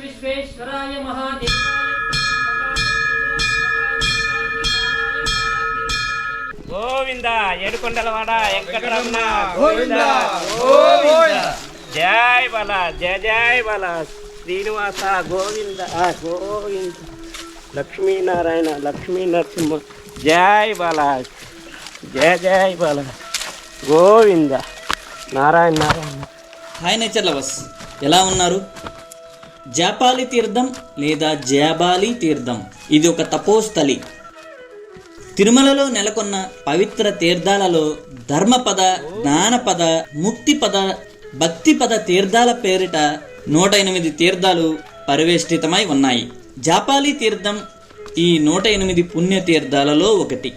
విశ్వేశ్వరాయ మహాదేవాయ గోవింద ఏడుకొండలవాడ వెంకటరమణ గోవింద గోవింద జై బల జయ జయ బల శ్రీనివాస గోవింద గోవింద లక్ష్మీనారాయణ లక్ష్మీ నరసింహ జై బల జయ జయ బల Govinda Narayana Narayana. Hi nature lovers, ఎలా ఉన్నారు? జాపాలి తీర్థం లేదా జాబాలి తీర్థం ఇది ఒక తపోస్థలి. తిరుమలలో నెలకొన్న పవిత్ర తీర్థాలలో ధర్మపద, జ్ఞానపద, ముక్తిపద, భక్తిపద తీర్థాల పేరిట 108 తీర్థాలు పరివేష్టితమై ఉన్నాయి. జాపాలి తీర్థం ఈ 108 పుణ్య తీర్థాలలో ఒకటి.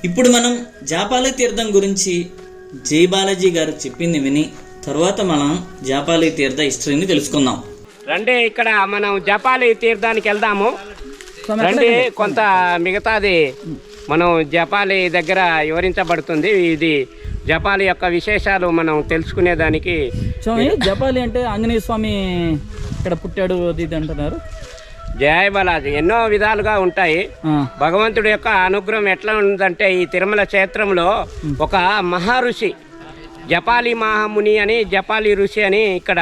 ఇప్పుడు మనం జాపాలి తీర్థం గురించి జై బాలాజీ గారు చెప్పింది విని తర్వాత మనం జాపాలి తీర్థ హిస్టరీని తెలుసుకుందాం. రండి, ఇక్కడ మనం జపాలి తీర్థానికి వెళ్దాము. రండి, కొంత మిగతాది మనం జపాలి దగ్గర వివరించబడుతుంది. ఇది జపాలి యొక్క విశేషాలు మనం తెలుసుకునేదానికి. జపాలి అంటే ఆంజనేయ స్వామి ఇక్కడ పుట్టాడు అది ఇది అంటున్నారు. జయ బాలాజీ ఎన్నో విధాలుగా ఉంటాయి. భగవంతుడి యొక్క అనుగ్రహం ఎట్లా ఉందంటే ఈ తిరుమల క్షేత్రంలో ఒక మహర్షి జపాలి మహాముని అని జపాలి ఋషి అని ఇక్కడ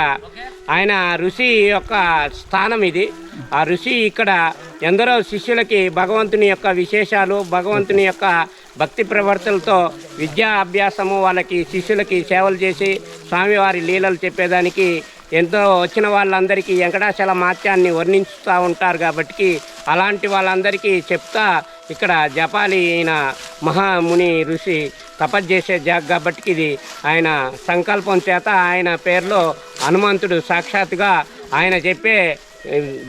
ఆయన ఋషి యొక్క స్థానం ఇది. ఆ ఋషి ఇక్కడ ఎందరో శిష్యులకి భగవంతుని యొక్క విశేషాలు, భగవంతుని యొక్క భక్తి ప్రవర్తనలతో విద్యా అభ్యాసము వాళ్ళకి శిష్యులకి సేవలు చేసి స్వామివారి లీలలు చెప్పేదానికి ఎంతో వచ్చిన వాళ్ళందరికీ వెంకటాచల మహత్యాన్ని వర్ణించుతూ ఉంటారు. కాబట్టి అలాంటి వాళ్ళందరికీ చెప్తా ఇక్కడ జపాలి అయిన మహాముని ఋషి తపస్సు చేసే కాబట్టి ఇది ఆయన సంకల్పం చేత ఆయన పేరులో హనుమంతుడు సాక్షాత్తుగా ఆయన చెప్పే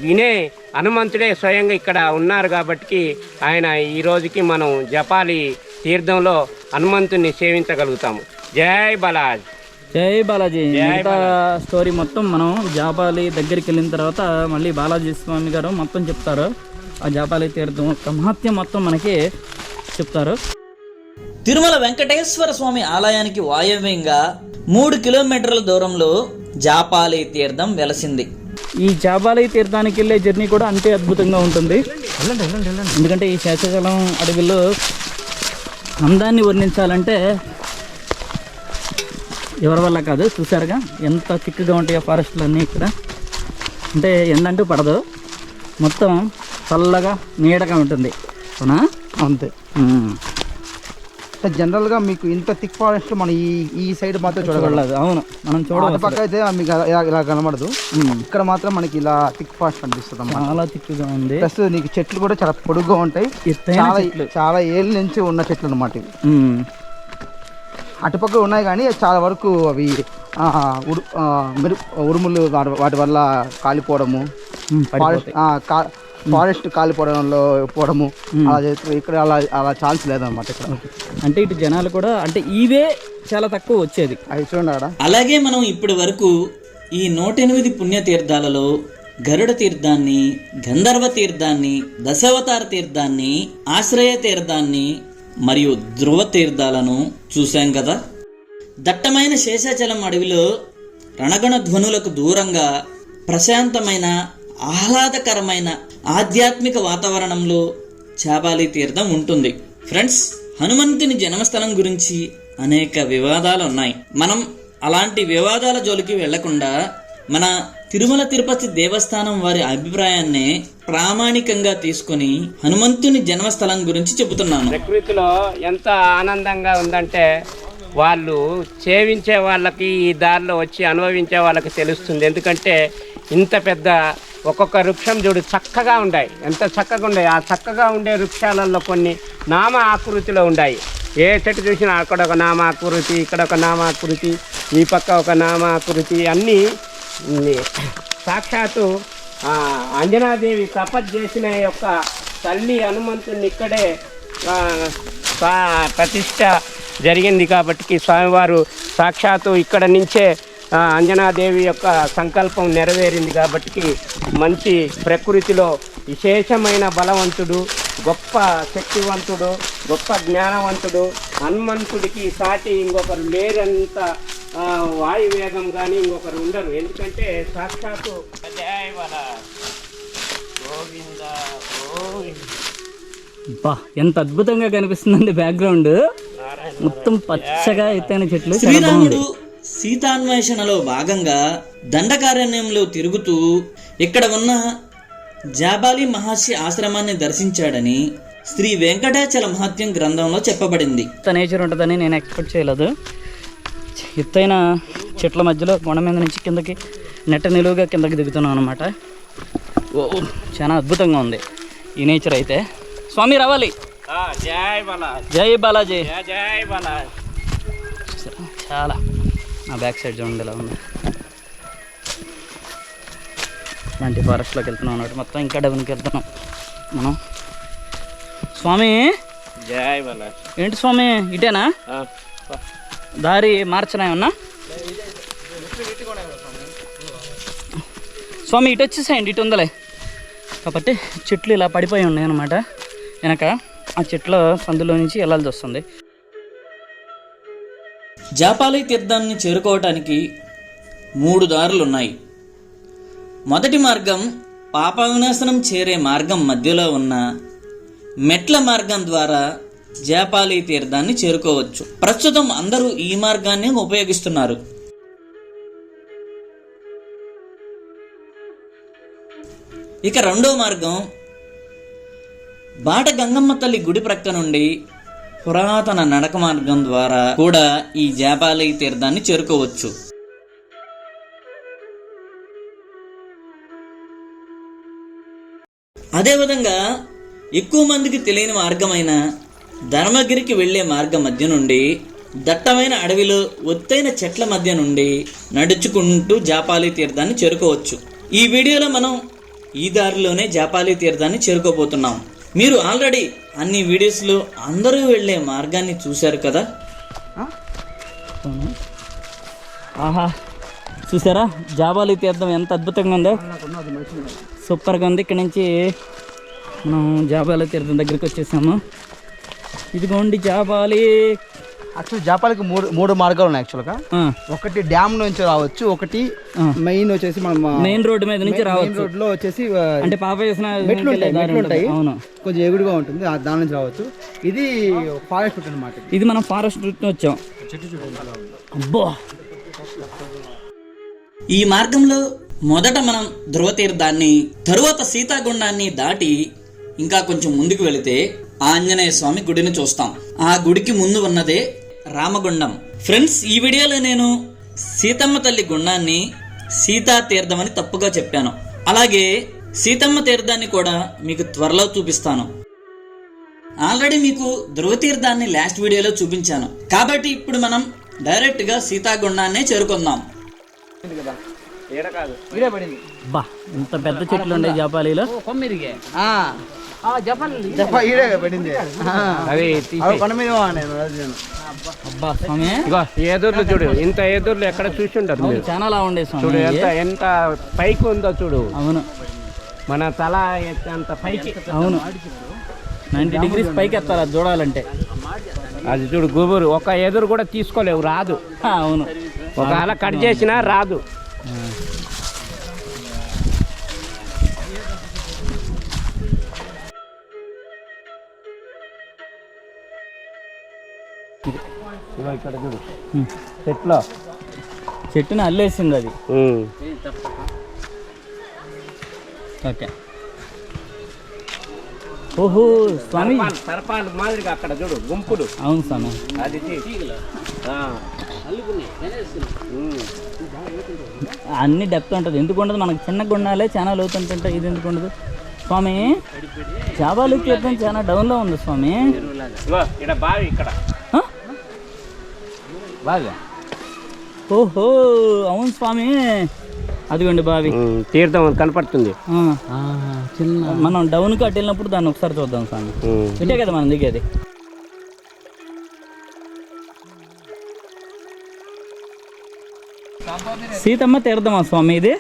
వినే హనుమంతుడే స్వయంగా ఇక్కడ ఉన్నారు. కాబట్టి ఆయన ఈ రోజుకి మనం జపాలి తీర్థంలో హనుమంతుడిని సేవించగలుగుతాము. జై బాలాజీ. జై బాలాజీ. మిగతా స్టోరీ మొత్తం మనం జాపాలి దగ్గరికి వెళ్ళిన తర్వాత మళ్ళీ బాలాజీ స్వామి గారు మొత్తం చెప్తారు. ఆ జాపాలి తీర్థం యొక్క మహత్యం మొత్తం మనకి చెప్తారు. తిరుమల వెంకటేశ్వర స్వామి ఆలయానికి వాయవ్యంగా 3 కిలోమీటర్ల దూరంలో జాపాలి తీర్థం వెలసింది. ఈ జాపాలి తీర్థానికి వెళ్ళే జర్నీ కూడా అంతే అద్భుతంగా ఉంటుంది. ఎందుకంటే ఈ శేషాచలం అడవిలో అందాన్ని వర్ణించాలంటే ఎవరి వల్ల కాదు. చూసారుగా ఎంత చిక్కుగా ఉంటాయో ఫారెస్ట్లు అన్నీ ఇక్కడ. అంటే ఎండంటూ పడదు, మొత్తం చల్లగా నీడగా ఉంటుంది. అవునా? అంతే. జనరల్గా మీకు ఇంత థిక్ ఫారెస్ట్ మన ఈ సైడ్ మాత్రం చూడగలదు. అవును, మనం చూడవచ్చు. పక్క అయితే మీకు ఇలా కనబడదు. ఇక్కడ మాత్రం మనకి ఇలా థిక్ ఫారెస్ట్ కనిపిస్తుంది. చాలా థిక్గా ఉంది. ప్లస్ నీకు చెట్లు కూడా చాలా పొడుగ్గా ఉంటాయి. చాలా ఏళ్ళ నుంచి ఉన్న చెట్లు అన్నమాట ఇవి. అటుపక్క ఉన్నాయి కానీ చాలా వరకు అవి ఉరుములు వాటి వల్ల కాలిపోవడము, ఫారెస్ట్ కాలిపోవడంలో పోవడము అలా ఇక్కడ అలా ఛాన్స్ లేదన్నమాట ఇక్కడ. అంటే ఇటు జనాలు కూడా అంటే ఇవే చాలా తక్కువ వచ్చేది. అవి చూడండి. అలాగే మనం ఇప్పటి వరకు ఈ 108 పుణ్యతీర్థాలలో గరుడ తీర్థాన్ని, గంధర్వ తీర్థాన్ని, దశావతార తీర్థాన్ని, ఆశ్రయ తీర్థాన్ని మరియు ధ్రువ తీర్థాలను చూశాం కదా. దట్టమైన శేషాచలం అడవిలో రణగణ ధ్వనులకు దూరంగా ప్రశాంతమైన ఆహ్లాదకరమైన ఆధ్యాత్మిక వాతావరణంలో జాపాలి తీర్థం ఉంటుంది. ఫ్రెండ్స్, హనుమంతుని జన్మస్థలం గురించి అనేక వివాదాలు ఉన్నాయి. మనం అలాంటి వివాదాల జోలికి వెళ్లకుండా మన తిరుమల తిరుపతి దేవస్థానం వారి అభిప్రాయాన్ని ప్రామాణికంగా తీసుకొని హనుమంతుని జన్మస్థలం గురించి చెబుతున్నాను. ప్రకృతిలో ఎంత ఆనందంగా ఉందంటే వాళ్ళు సేవించే వాళ్ళకి ఈ దారిలో వచ్చి అనుభవించే వాళ్ళకి తెలుస్తుంది. ఎందుకంటే ఇంత పెద్ద ఒక్కొక్క వృక్షం చూడు చక్కగా ఉన్నాయి, ఎంత చక్కగా ఉన్నాయి. ఆ చక్కగా ఉండే వృక్షాలలో కొన్ని నామ ఆకృతిలో ఉన్నాయి. ఏ చెట్టు చూసినా అక్కడ ఒక నామాకృతి, ఇక్కడ ఒక నామాకృతి, ఈ పక్క ఒక నామాకృతి, అన్నీ సాక్షాత్తు అంజనాదేవి తపస్సు చేసిన యొక్క తల్లి హనుమంతుని ఇక్కడే ప్రతిష్ట జరిగింది. కాబట్టి స్వామివారు సాక్షాత్తు ఇక్కడ నుంచే అంజనాదేవి యొక్క సంకల్పం నెరవేరింది. కాబట్టి మంచి ప్రకృతిలో విశేషమైన బలవంతుడు, గొప్ప శక్తివంతుడు, గొప్ప జ్ఞానవంతుడు, హనుమంతుడికి సాటి ఇంకొకరు లేరంత వాయువేగం కానీ ఇంకొకరు ఉండరు. ఎందుకంటే సాక్షాత్తు జయ బా ఎంత అద్భుతంగా కనిపిస్తుందండి బ్యాక్గ్రౌండ్, మొత్తం పచ్చగా ఎత్తైన చెట్లు. శ్రీరాముడు సీతాన్వేషణలో భాగంగా దండకారణ్యంలో తిరుగుతూ ఇక్కడ ఉన్న జాబాలి మహర్షి ఆశ్రమాన్ని దర్శించాడని శ్రీ వెంకటాచల మహత్యం గ్రంథంలో చెప్పబడింది. ఇంత నేచర్ ఉంటుందని నేను ఎక్స్పెక్ట్ చేయలేదు. ఎత్తైన చెట్ల మధ్యలో కొండ మీద నుంచి కిందకి నెట్ట నిలువుగా కిందకి దిగుతున్నాం అనమాట. ఓ చాలా అద్భుతంగా ఉంది ఈ నేచర్ అయితే. స్వామి రావాలి. జై బాలాజీ, జై బాలాజీ. జై బాలాజీ. చాలా నా బ్యాక్ సైడ్ చూడండి ఇలా ఉంది. ఇలాంటి ఫారెస్ట్లోకి వెళ్తున్నాం అన్నమాట. మొత్తం ఇంకా డబ్బునికి వెళ్తున్నాం మనం. స్వామి జై బాలాజీ. ఏంటి స్వామి ఇటేనా? దారి మార్చనా ఏమన్నా? స్వామి ఇటు వచ్చేసాయండి, ఇటు ఉందలే. కాబట్టి చెట్లు ఇలా పడిపోయి ఉన్నాయి అన్నమాట వెనక. ఆ చెట్ల సందులో నుంచి వెళ్ళాల్సి వస్తుంది. జాపాలి తీర్థాన్ని చేరుకోవటానికి 3 దారులున్నాయి. మొదటి మార్గం పాప వినాశనం చేరే మార్గం మధ్యలో ఉన్న మెట్ల మార్గం ద్వారా జాపాలి తీర్థాన్ని చేరుకోవచ్చు. ప్రస్తుతం అందరూ ఈ మార్గాన్ని ఉపయోగిస్తున్నారు. ఇక రెండో మార్గం బాట గంగమ్మ తల్లి గుడి ప్రక్క నుండి పురాతన నడక మార్గం ద్వారా కూడా ఈ జాపాలి తీర్థాన్ని చేరుకోవచ్చు. అదేవిధంగా ఎక్కువ మందికి తెలియని మార్గమైన ధర్మగిరికి వెళ్లే మార్గం మధ్య నుండి దట్టమైన అడవిలో ఒత్తైన చెట్ల మధ్య నుండి నడుచుకుంటూ జాపాలి తీర్థాన్ని చేరుకోవచ్చు. ఈ వీడియోలో మనం ఈ దారిలోనే జాపాలి తీర్థాన్ని చేరుకోబోతున్నాం. మీరు ఆల్రెడీ అన్ని వీడియోస్లో అందరూ వెళ్ళే మార్గాన్ని చూశారు కదా. ఆహా చూసారా జాబాలి తీర్థం ఎంత అద్భుతంగా ఉందో, సూపర్గా ఉంది. ఇక్కడ నుంచి మనం జాబాలి తీర్థం దగ్గరికి వచ్చేసాము. ఇదిగోండి జాబాలి. యాక్చువల్ జాపాలికి మూడు మార్గాలు ఉన్నాయి యాక్చువల్గా. ఒకటి డ్యామ్ నుంచి రావచ్చు, ఒకటి మెయిన్ వచ్చేసి మనం మెయిన్ రోడ్ మీద నుంచి రావచ్చు. రోడ్ లో వచ్చేసి అంటే పాప వేసిన మెట్లు ఉంటాయి, అవును, కొంచెం ఎగుడుగా ఉంటుంది, దాని నుంచి రావచ్చు. ఇది ఫారెస్ట్ రూట్ అనమాట. ఇది మనం ఫారెస్ట్ రూట్ వచ్చాం. అబ్బో ఈ మార్గంలో మొదట మనం ధ్రువతీర్థాన్ని, తరువాత సీతాగుండాన్ని దాటి ఇంకా కొంచెం ముందుకు వెళితే ఆంజనేయ స్వామి గుడిని చూస్తాం. ఆ గుడికి ముందు ఉన్నదే రామగుండం. ఫ్రెండ్స్, ఈ వీడియోలో నేను సీతమ్మ తల్లి గుండాన్ని సీతా తీర్థం అని తప్పుగా చెప్పాను. అలాగే సీతమ్మ తీర్థాన్ని కూడా మీకు త్వరలో చూపిస్తాను. ఆల్రెడీ మీకు ధ్రువతీర్థాన్ని లాస్ట్ వీడియోలో చూపించాను. కాబట్టి ఇప్పుడు మనం డైరెక్ట్ గా సీతాగుండాన్నే చేరుకుందాం. బా ఇంత పెద్ద చెట్లు ఉండే జాపాలిలో. అబ్బా స్వామి, ఎదుర్లు చూడు, ఇంత ఎదుర్లు ఎక్కడ చూసి ఉంటారు మీరు. చాలా ఉండే చూడు ఎంత పైకి ఉందో చూడు. అవును, మన తల అంత పైకి. అవును, 90 degrees పైకి ఎత్తాలి అది చూడాలంటే. అది చూడు గుబురు, ఒక ఎదురు కూడా తీసుకోలేవు, రాదు. అవును, ఒక అలా కట్ చేసినా రాదు. ఇక్కడ చూడు చెట్టుని అల్లేసింది అది. ఓకే. ఓహో స్వామి, సర్పాలు మాదిరిగా అక్కడ చూడు గుంపులు. అవును స్వామి, అది అన్ని డెప్త్ ఉంటుంది. ఎందుకు ఉండదు? మనకు చిన్న గుండాలే చాలా లోతుంటుంటాయి, ఇది ఎందుకు ఉండదు స్వామి? జాబాలి తీర్థం చాలా డౌన్లో ఉంది స్వామి. ఇక్కడ బావి, ఇక్కడ బావి. ఓహో అవును స్వామి, అదిగోండి బావి. తీర్థం కనపడుతుంది. మనం డౌన్కి అటు వెళ్ళినప్పుడు దాన్ని ఒకసారి చూద్దాం స్వామి. ఇటే కదా మనం దిగేది. సీతమ్మ తీర్థమా స్వామి ఇది?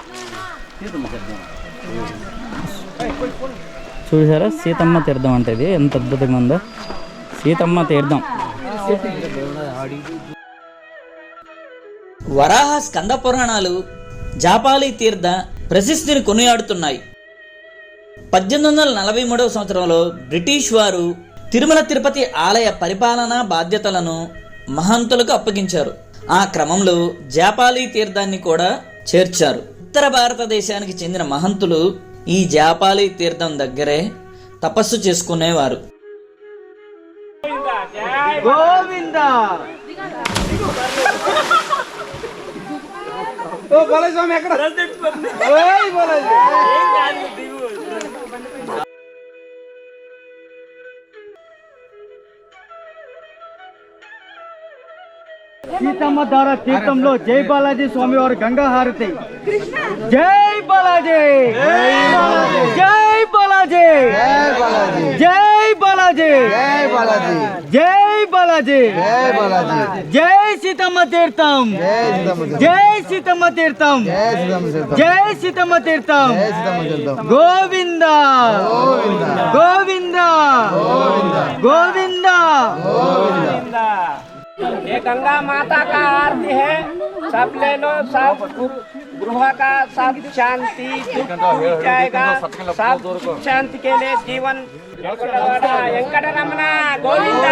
చూసారా సీతమ్మ తీర్థం అంటే ఇది ఎంత అద్భుతంగా ఉందో. సీతమ్మ తీర్థం. వరాహ స్కంద పురాణాలు జాపాలి తీర్థ ప్రశస్తిని కొనియాడుతున్నాయి. 1843 సంవత్సరంలో బ్రిటిష్ వారు తిరుమల తిరుపతి ఆలయ పరిపాలనా బాధ్యతలను మహంతులకు అప్పగించారు. ఆ క్రమంలో జాపాలి తీర్థాన్ని కూడా చేర్చారు. ఉత్తర భారతదేశానికి చెందిన మహంతులు ఈ జాపాలి తీర్థం దగ్గరే తపస్సు చేసుకునేవారు. గోవింద ఓ బాలాజీ స్వామి ఎక్కడ? ఓయ్ బాలాజీ. సీతమ్మ ధార తీర్థంలో జై బాలాజీ స్వామి వారి గంగా హారతి. జై బాలాజీ, జై బాలాజీ, జై బాలాజీ, జై బాలాజీ, జై బాలాజీ, జై బాలాజీ, జై సీతమ్మ తీర్థం, జై సీతమ్మ తీర్థం, జై సీతమ్మ తీర్థం, గోవింద గోవింద గోవింద గోవింద. ये गंगा माता का आरती है, सब ले लो, सब गृह का सब शांति दुख मिट जाएगा, सब शांति के लिए जीवन వెంకటరమణ గోవింద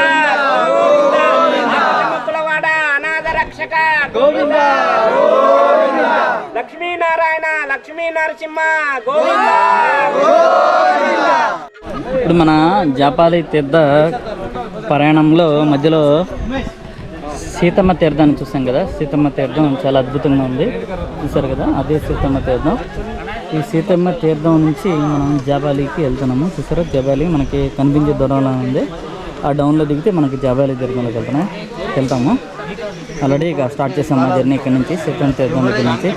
ముక్కులవాడ అనాథ రక్షక గోవింద, లక్ష్మీనారాయణ లక్ష్మీ నరసింహ గోవింద. ఇప్పుడు మన జాపాలి తీర్థ ప్రయాణంలో మధ్యలో సీతమ్మ తీర్థాన్ని చూసాం కదా. సీతమ్మ తీర్థం చాలా అద్భుతంగా ఉంది, చూసారు కదా, అదే సీతమ్మ తీర్థం. ఈ సీతమ్మ తీర్థం నుంచి మనం జాబాలికి వెళ్తున్నాము. చూసారా, జాబాలి మనకి కనిపించే దూరంలో ఉంది. ఆ డౌన్లో దిగితే మనకి జాబాలి తీర్థంలోకి వెళ్తాము. ఆల్రెడీ ఇక స్టార్ట్ చేసాము మా జర్నీ ఇక్కడ నుంచి, సీతమ్మ తీర్థం దగ్గర నుంచి.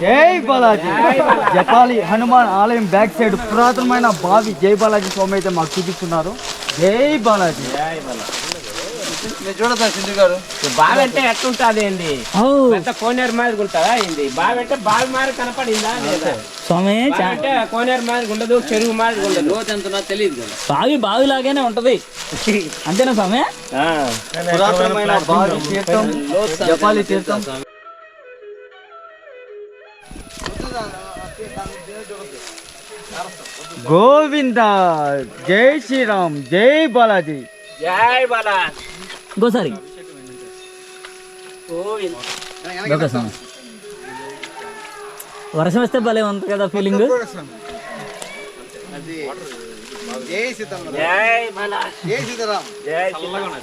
జై బాలాజీ. జపాలి హనుమాన్ ఆలయం బ్యాక్ సైడ్ పురాతనమైన బావి జై బాలాజీ స్వామి అయితే మాకు చూపిస్తున్నారు. జై బాలాజీ. చూడతా సింధు గారు, బావి అంటే ఎట్లుంటది ఏంది, ఎంత కోనేరు మాదిరి ఉంటుందా ఏంది? బావి అంటే బావి మాదిరి కనపడిందా లేదా? స్వామి అంటే కోనేరు మాదిరి ఉండదు, చెరువు మాదిరి ఉండదు, తెలియదు కదా. బావి బావిలాగానే ఉంటది అంతేనా స్వామి? పురాతనమైన బావి తీర్థం జపాలి తీర్థం. గోవింద, జై శ్రీరామ్, జై బాలాజీ, జై బాలాజీ. ఇంకోసారి వర్షం వస్తే భలే ఉంది కదా ఫీలింగ్. జై సీతారాం, జై బాలాజీ, జై సీతారాం, జై సీతారాం.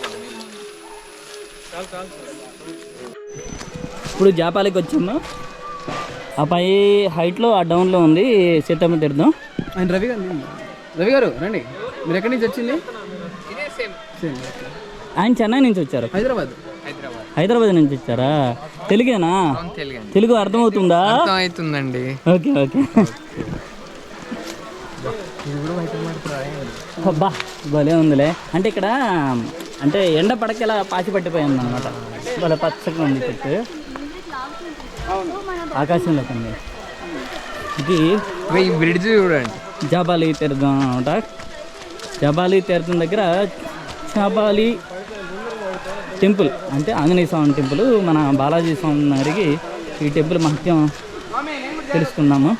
ఇప్పుడు జాపాలికి వచ్చాము. ఆ పై హైట్లో ఆ డౌన్లో ఉంది సీతమ్మ తీర్థం. ఆయన రవి గారు రండి. మీరు ఎక్కడి నుంచి వచ్చింది? ఆయన చెన్నై నుంచి వచ్చారు. హైదరాబాద్ నుంచి వచ్చారా? తెలుగేనా? తెలుగు అర్థమవుతుందా? అవుతుందండి. Okay okay. అబ్బా భలే ఉందిలే. అంటే ఇక్కడ అంటే ఎండ పడకేలా పాచి పట్టిపోయింది అనమాట. భలే పచ్చగా ఉంది చెట్టు, ఆకాశంలో ఉంది. ఇది ఈ బ్రిడ్జ్ చూడండి, జాబాలి తీర్థం అనమాట. జాబాలి తీర్థం దగ్గర జాబాలి టెంపుల్ అంటే ఆంజనేయ స్వామి టెంపుల్. మన బాలాజీ స్వామి దగ్గరికి ఈ టెంపుల్ మహత్యం తెలుసుకున్నాము.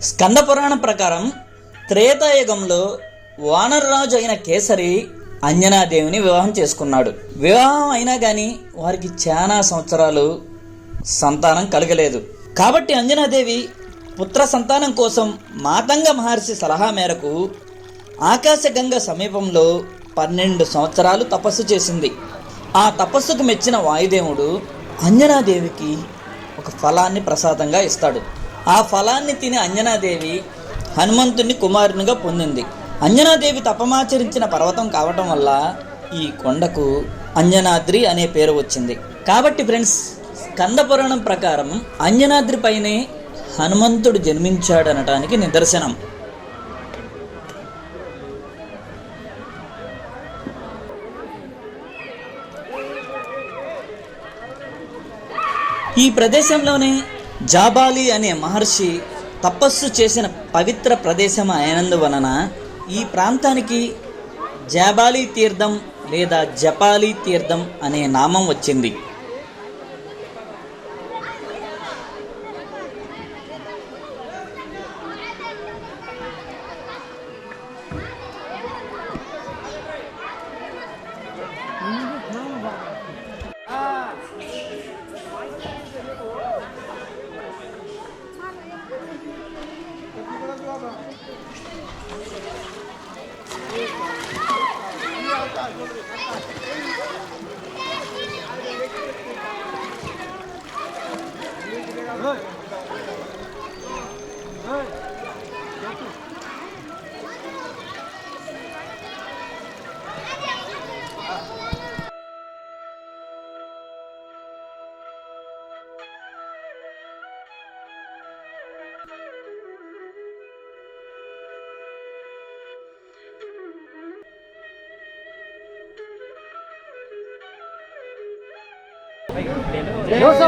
స్కంద పురాణం ప్రకారం త్రేతాయుగంలో వానరరాజు అయిన కేసరి అంజనాదేవిని వివాహం చేసుకున్నాడు. వివాహం అయినా కానీ వారికి చాలా సంవత్సరాలు సంతానం కలగలేదు. కాబట్టి అంజనాదేవి పుత్ర సంతానం కోసం మాతంగ మహర్షి సలహా మేరకు ఆకాశగంగ సమీపంలో 12 సంవత్సరాలు తపస్సు చేసింది. ఆ తపస్సుకు మెచ్చిన వాయుదేవుడు అంజనాదేవికి ఒక ఫలాన్ని ప్రసాదంగా ఇస్తాడు. ఆ ఫలాన్ని తిని అంజనాదేవి హనుమంతుని కుమారునిగా పొందింది. అంజనాదేవి తపమాచరించిన పర్వతం కావటం వల్ల ఈ కొండకు అంజనాద్రి అనే పేరు వచ్చింది. కాబట్టి ఫ్రెండ్స్, స్కంద పురాణం ప్రకారం అంజనాద్రి పైనే హనుమంతుడు జన్మించాడనటానికి నిదర్శనం. ఈ ప్రదేశంలోనే జాబాలి అనే మహర్షి తపస్సు చేసిన పవిత్ర ప్రదేశం అయినందువలన ఈ ప్రాంతానికి జాబాలి తీర్థం లేదా జపాలి తీర్థం అనే నామం వచ్చింది.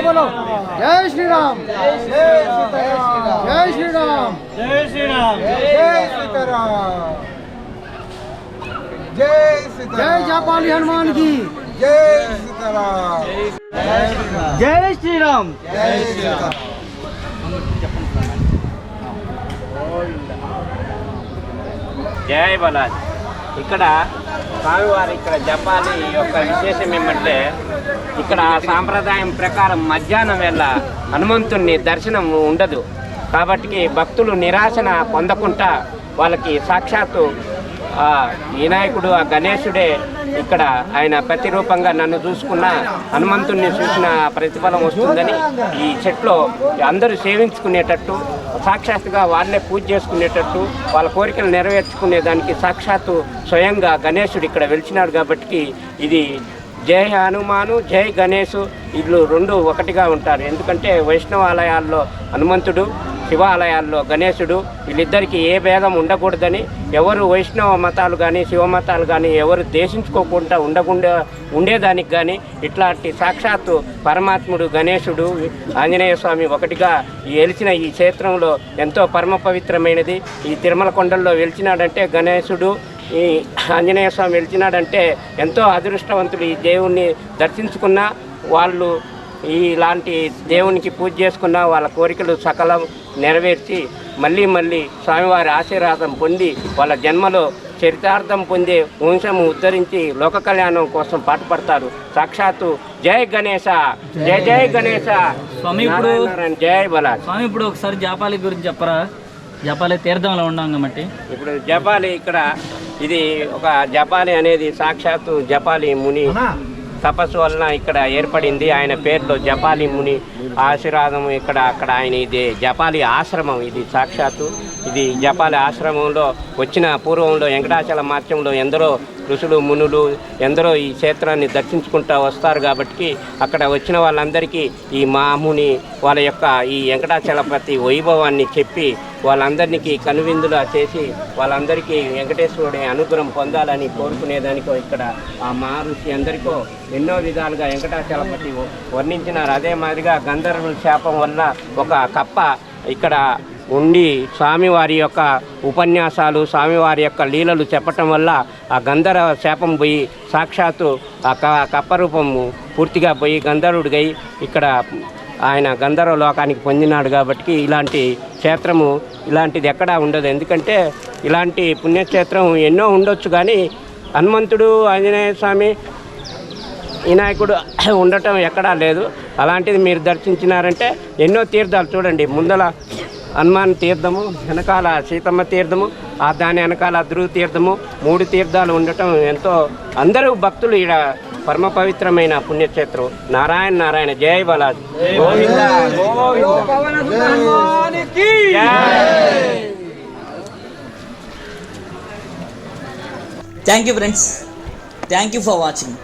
बोलो जय श्री राम, जय सीताराम, जय श्री राम, जय श्री राम, जय सीताराम, जय सीताराम, जय जापाली हनुमान की, जय सीताराम, जय श्री राम, जय श्री राम. జై బాలాజీ. ఇక్కడ స్వామివారి ఇక్కడ జపాలి యొక్క విశేషం ఏమంటే, ఇక్కడ సాంప్రదాయం ప్రకారం మధ్యాహ్నం వేళ హనుమంతుని దర్శనం ఉండదు. కాబట్టి భక్తులు నిరాశన పొందకుండా వాళ్ళకి సాక్షాత్తు వినాయకుడు, ఆ గణేశుడే ఇక్కడ ఆయన ప్రతిరూపంగా నన్ను చూసుకున్న హనుమంతుడిని చూసిన ప్రతిఫలం వస్తుందని ఈ చెట్లో అందరూ సేవించుకునేటట్టు, సాక్షాత్తుగా వాళ్ళే పూజ చేసుకునేటట్టు, వాళ్ళ కోరికలు నెరవేర్చుకునే దానికి సాక్షాత్తు స్వయంగా గణేశుడు ఇక్కడ వెలిచినాడు. కాబట్టి ఇది జై హనుమాను, జై గణేశు, వీళ్ళు రెండు ఒకటిగా ఉంటారు. ఎందుకంటే వైష్ణవ ఆలయాల్లో హనుమంతుడు, శివాలయాల్లో గణేశుడు, వీళ్ళిద్దరికీ ఏ భేదం ఉండకూడదని, ఎవరు వైష్ణవ మతాలు కానీ శివ మతాలు కానీ ఎవరు దేశించుకోకుండా ఉండేదానికి కానీ ఇట్లాంటి సాక్షాత్తు పరమాత్ముడు గణేశుడు, ఆంజనేయ స్వామి ఒకటిగా వెలిచిన ఈ క్షేత్రంలో ఎంతో పరమ పవిత్రమైనది. ఈ తిరుమల కొండల్లో వెలిచినాడంటే గణేశుడు, ఈ ఆంజనేయ స్వామి వెలిచినాడంటే ఎంతో అదృష్టవంతులు. ఈ దేవుణ్ణి దర్శించుకున్న వాళ్ళు, ఇలాంటి దేవునికి పూజ చేసుకున్న వాళ్ళ కోరికలు సకలం నెరవేర్చి మళ్ళీ మళ్ళీ స్వామివారి ఆశీర్వాదం పొంది వాళ్ళ జన్మలో చరితార్థం పొందే వంశము ఉద్ధరించి లోక కళ్యాణం కోసం పాటుపడతారు. సాక్షాత్తు జై గణేశ, జై జై గణేశ. స్వామి ఇప్పుడు జై బాలాజీ. స్వామి ఇప్పుడు ఒకసారి జాపాలి గురించి చెప్పరా? జపాలి తీర్థంలో ఉన్నాం కాబట్టి ఇప్పుడు జపాలి ఇక్కడ ఇది ఒక జపాలి అనేది సాక్షాత్తు జపాలి ముని తపస్సు వలన ఇక్కడ ఏర్పడింది. ఆయన పేరులో జపాలి ముని ఆశీర్వాదం ఇక్కడ అక్కడ ఆయన ఇది జపాలి ఆశ్రమం. ఇది సాక్షాత్తు ఇది జపాలి ఆశ్రమంలో వచ్చిన పూర్వంలో వెంకటాచల మార్గంలో ఎందరో ఋషులు మునులు ఎందరో ఈ క్షేత్రాన్ని దర్శించుకుంటూ వస్తారు. కాబట్టి అక్కడ వచ్చిన వాళ్ళందరికీ ఈ మాముని వాళ్ళ యొక్క ఈ వెంకటాచలపతి వైభవాన్ని చెప్పి వాళ్ళందరికీ కనువిందులా చేసి వాళ్ళందరికీ వెంకటేశ్వరుడి అనుగ్రహం పొందాలని కోరుకునేదానికో ఇక్కడ ఆ మహర్షి అందరికో ఎన్నో విధాలుగా వెంకటాచలపతి వర్ణించినారు. అదే మాదిరిగా గంధర్వుల శాపం వల్ల ఒక కప్ప ఇక్కడ ఉండి స్వామివారి యొక్క ఉపన్యాసాలు స్వామివారి యొక్క లీలలు చెప్పటం వల్ల ఆ గంధర్వ శాపం పోయి సాక్షాత్తు ఆ కప్ప రూపము పూర్తిగా పోయి గంధర్వుడిగై ఇక్కడ ఆయన గంధర్వ లోకానికి పొందినాడు. కాబట్టి ఇలాంటి క్షేత్రము ఇలాంటిది ఎక్కడా ఉండదు. ఎందుకంటే ఇలాంటి పుణ్యక్షేత్రం ఎన్నో ఉండొచ్చు, కానీ హనుమంతుడు, ఆంజనేయ స్వామి, వినాయకుడు ఉండటం ఎక్కడా లేదు. అలాంటిది మీరు దర్శించినారంటే ఎన్నో తీర్థాలు చూడండి. ముందల హనుమాన్ తీర్థము, వెనకాల సీతమ్మ తీర్థము, దాని వెనకాల ధ్రువ తీర్థము, 3 తీర్థాలు ఉండటం ఎంతో అందరూ భక్తులు ఈడ పరమ పవిత్రమైన పుణ్యక్షేత్రం. నారాయణ నారాయణ, జై Balaji. Govinda thank you friends, thank you for watching.